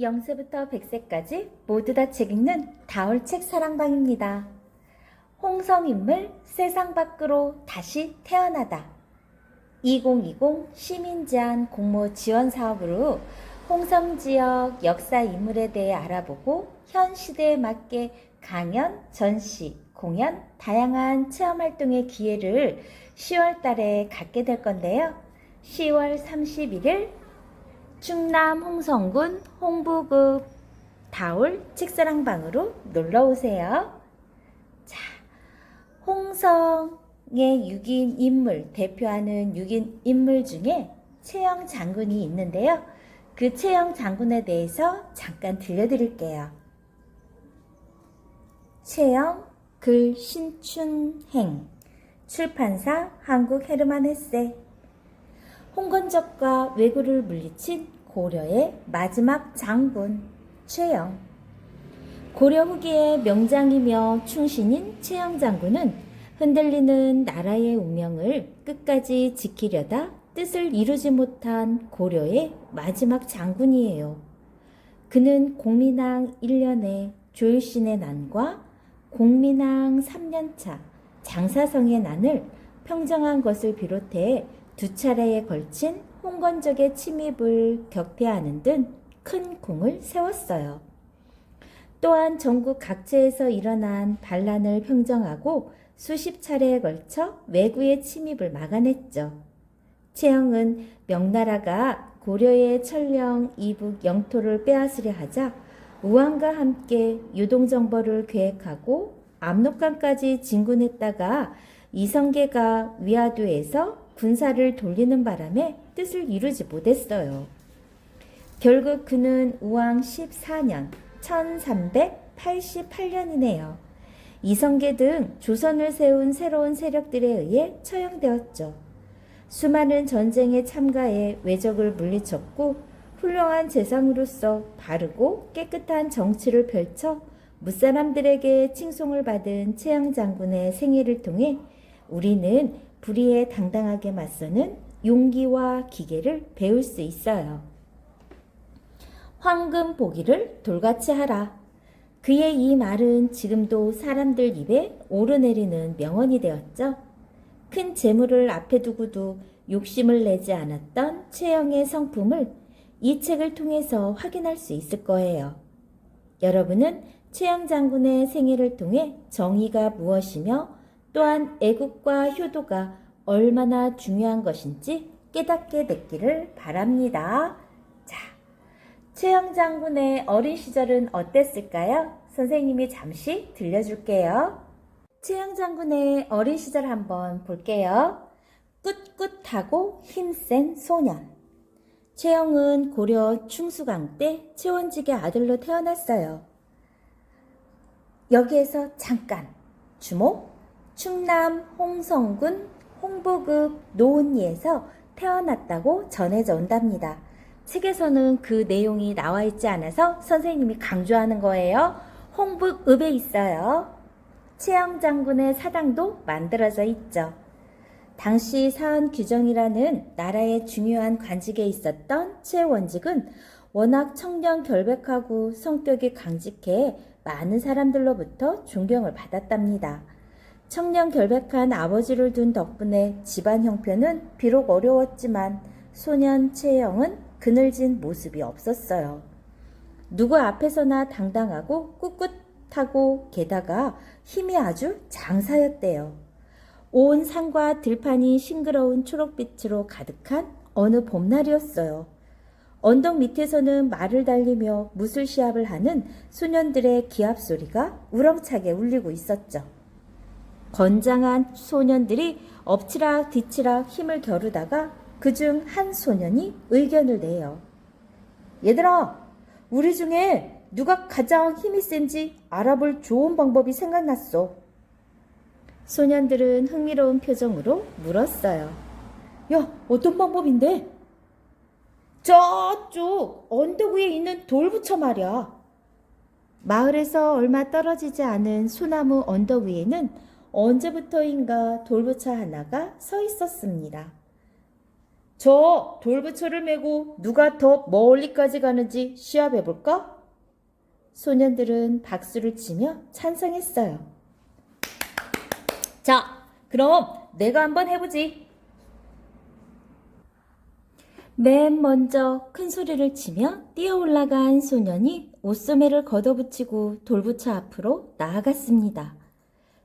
0세부터 100세까지 모두 다 책 읽는 다올책 사랑방입니다. 홍성인물 세상 밖으로 다시 태어나다. 2020 시민제한 공모 지원 사업으로 홍성 지역 역사 인물에 대해 알아보고 현 시대에 맞게 강연, 전시, 공연, 다양한 체험 활동의 기회를 10월 달에 갖게 될 건데요. 10월 31일 충남 홍성군 홍부읍 다올 책사랑방으로 놀러오세요. 자, 홍성의 6인 인물, 대표하는 6인 인물 중에 최영 장군이 있는데요. 그 최영 장군에 대해서 잠깐 들려드릴게요. 최영 글 신춘행, 출판사 한국 헤르만 헤세. 홍건적과 왜구를 물리친 고려의 마지막 장군 최영. 고려 후기의 명장이며 충신인 최영 장군은 흔들리는 나라의 운명을 끝까지 지키려다 뜻을 이루지 못한 고려의 마지막 장군이에요. 그는 공민왕 1년에 조유신의 난과 공민왕 3년차 장사성의 난을 평정한 것을 비롯해 두 차례에 걸친 홍건적의 침입을 격퇴하는 등 큰功을 세웠어요. 또한 전국 각지에서 일어난 반란을 평정하고 수십 차례에 걸쳐 왜구의 침입을 막아냈죠. 최영은 명나라가 고려의 천령 이북 영토를 빼앗으려 하자 우왕과 함께 유동정벌을 계획하고 압록강까지 진군했다가 이성계가 위화도에서 군사를 돌리는 바람에 뜻을 이루지 못했어요. 결국 그는 우왕 14년 1388년이네요. 이성계 등 조선을 세운 새로운 세력들에 의해 처형되었죠. 수많은 전쟁에 참가해 왜적을 물리쳤고 훌륭한 재상으로서 바르고 깨끗한 정치를 펼쳐 무사람들에게 칭송을 받은 최영 장군의 생애를 통해 우리는 불의에 당당하게 맞서는 용기와 기계를 배울 수 있어요. 황금 보기를 돌같이 하라. 그의 이 말은 지금도 사람들 입에 오르내리는 명언이 되었죠. 큰 재물을 앞에 두고도 욕심을 내지 않았던 최영의 성품을 이 책을 통해서 확인할 수 있을 거예요. 여러분은 최영 장군의 생애를 통해 정의가 무엇이며 또한 애국과 효도가 얼마나 중요한 것인지 깨닫게 됐기를 바랍니다. 자, 최영 장군의 어린 시절은 어땠을까요? 선생님이 잠시 들려줄게요. 최영 장군의 어린 시절 한번 볼게요. 꿋꿋하고 힘센 소년. 최영은 고려 충수강 때 최원직의 아들로 태어났어요. 여기에서 잠깐 주목! 충남 홍성군 홍부읍 노은리에서 태어났다고 전해져 온답니다. 책에서는 그 내용이 나와 있지 않아서 선생님이 강조하는 거예요. 홍부읍에 있어요. 최영 장군의 사당도 만들어져 있죠. 당시 사헌규정이라는 나라의 중요한 관직에 있었던 최원직은 워낙 청렴 결백하고 성격이 강직해 많은 사람들로부터 존경을 받았답니다. 청렴 결백한 아버지를 둔 덕분에 집안 형편은 비록 어려웠지만 소년 최영은 그늘진 모습이 없었어요. 누구 앞에서나 당당하고 꿋꿋하고 게다가 힘이 아주 장사였대요. 온 산과 들판이 싱그러운 초록빛으로 가득한 어느 봄날이었어요. 언덕 밑에서는 말을 달리며 무술 시합을 하는 소년들의 기합 소리가 우렁차게 울리고 있었죠. 건장한 소년들이 엎치락 뒤치락 힘을 겨루다가 그중 한 소년이 의견을 내요. 얘들아, 우리 중에 누가 가장 힘이 센지 알아볼 좋은 방법이 생각났어. 소년들은 흥미로운 표정으로 물었어요. 야, 어떤 방법인데? 저쪽 언덕 위에 있는 돌부처 말이야. 마을에서 얼마 떨어지지 않은 소나무 언덕 위에는 언제부터인가 돌부처 하나가 서 있었습니다. 저 돌부처를 메고 누가 더 멀리까지 가는지 시합해볼까? 소년들은 박수를 치며 찬성했어요. 자, 그럼 내가 한번 해보지. 맨 먼저 큰 소리를 치며 뛰어 올라간 소년이 옷소매를 걷어붙이고 돌부처 앞으로 나아갔습니다.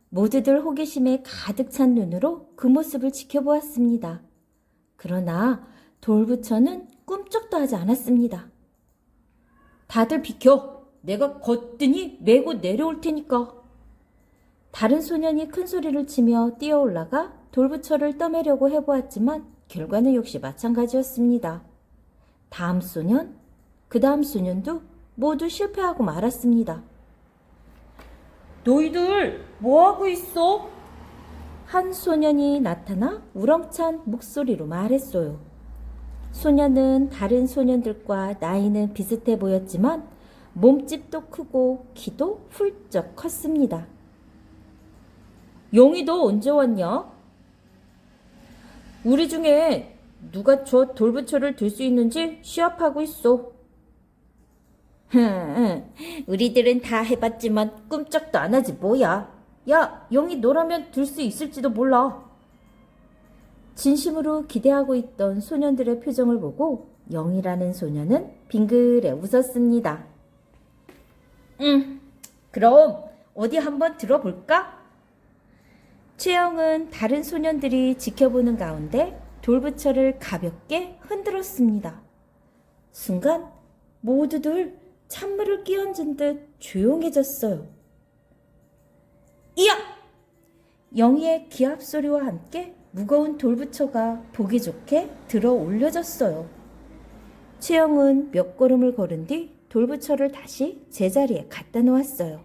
모두들 호기심에 가득 찬 눈으로 그 모습을 지켜보았습니다. 그러나 돌부처는 꿈쩍도 하지 않았습니다. 다들 비켜! 내가 거뜬히 메고 내려올 테니까. 다른 소년이 큰 소리를 치며 뛰어 올라가 돌부처를 떠매려고 해보았지만 결과는 역시 마찬가지였습니다. 다음 소년, 그 다음 소년도 모두 실패하고 말았습니다. 너희들 뭐하고 있어? 한 소년이 나타나 우렁찬 목소리로 말했어요. 소년은 다른 소년들과 나이는 비슷해 보였지만 몸집도 크고 키도 훌쩍 컸습니다. 용이 너 언제 왔냐? 우리 중에 누가 저 돌부처를 들 수 있는지 시합하고 있어. 우리들은 다 해봤지만 꿈쩍도 안 하지 뭐야. 야, 용이 너라면 들 수 있을지도 몰라. 진심으로 기대하고 있던 소년들의 표정을 보고 영이라는 소년은 빙그레 웃었습니다. 그럼 어디 한번 들어볼까? 최영은 다른 소년들이 지켜보는 가운데 돌부처를 가볍게 흔들었습니다. 순간 모두들 찬물을 끼얹은 듯 조용해졌어요. 이야! 영희의 기합 소리와 함께 무거운 돌부처가 보기 좋게 들어 올려졌어요. 최영은 몇 걸음을 걸은 뒤 돌부처를 다시 제자리에 갖다 놓았어요.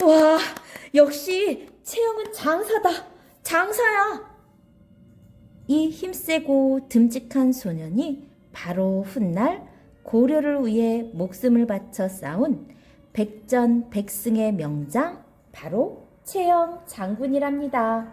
와, 역시 채영은 장사다. 장사야. 이 힘세고 듬직한 소년이 바로 훗날 고려를 위해 목숨을 바쳐 싸운 백전백승의 명장 바로 채영 장군이랍니다.